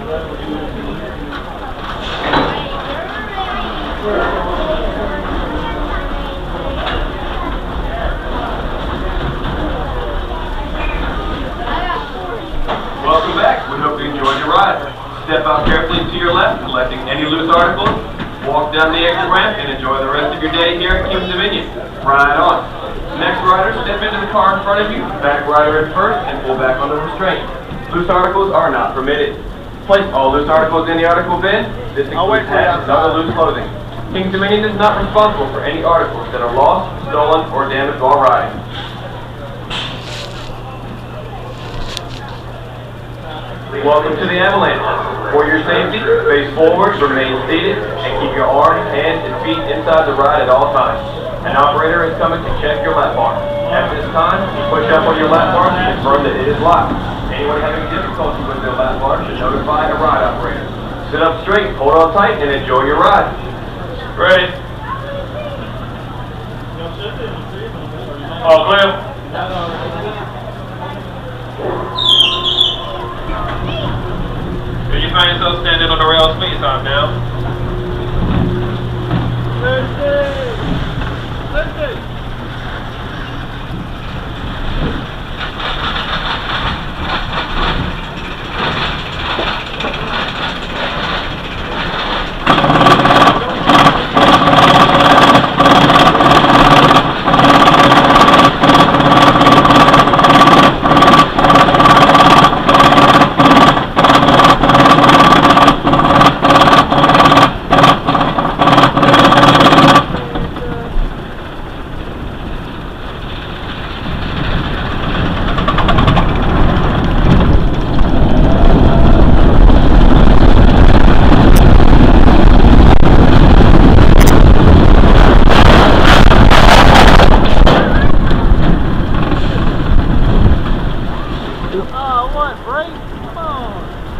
Welcome back. We hope you enjoyed your ride. Step out carefully to your left, collecting any loose articles. Walk down the exit ramp and enjoy the rest of your day here at King's Dominion. Ride on. Next rider, step into the car in front of you. Back rider in first and pull back on the restraint. Loose articles are not permitted. Place all loose articles in the article bin. This includes hats and other loose clothing. King's Dominion is not responsible for any articles that are lost, stolen, or damaged while riding. Welcome to the Avalanche. For your safety, face forward, remain seated, and keep your arms, hands, and feet inside the ride at all times. An operator is coming to check your lap bar. At this time, push up on your lap bar to confirm that it is locked. Anyone having difficulty with their lap bar should notify a ride operator. Sit up straight, hold on tight, and enjoy your ride. Ready? All clear? Do you find yourself standing on the rails, please, now? Listen!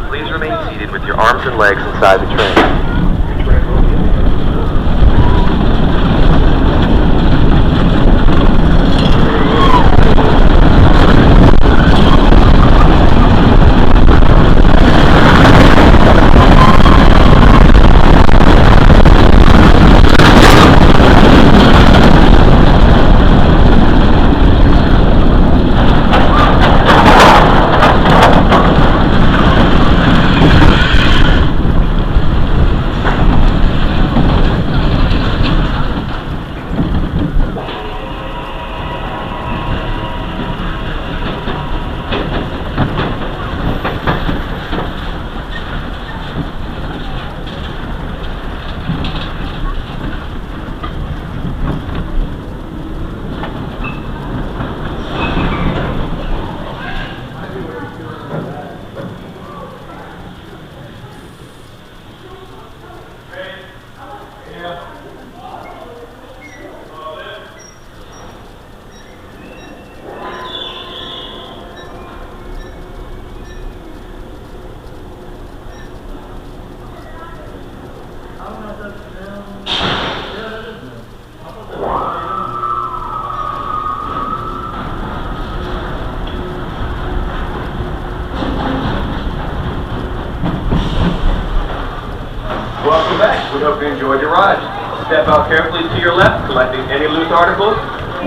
Please remain seated with your arms and legs inside the train. Welcome back. We hope you enjoyed your ride. Step out carefully to your left, collecting any loose articles.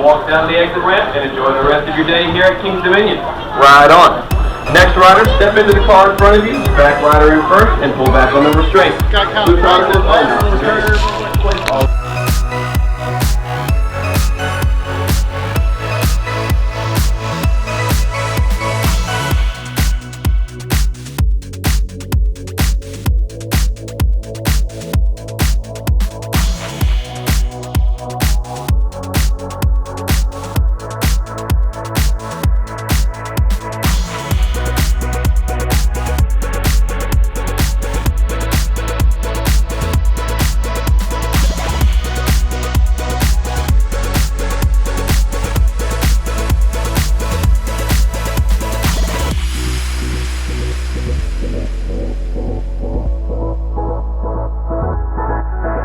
Walk down the exit ramp and enjoy the rest of your day here at King's Dominion. Ride on. Next rider, step into the car in front of you. Back rider in first and pull back on the restraint. Loose articles are not permitted.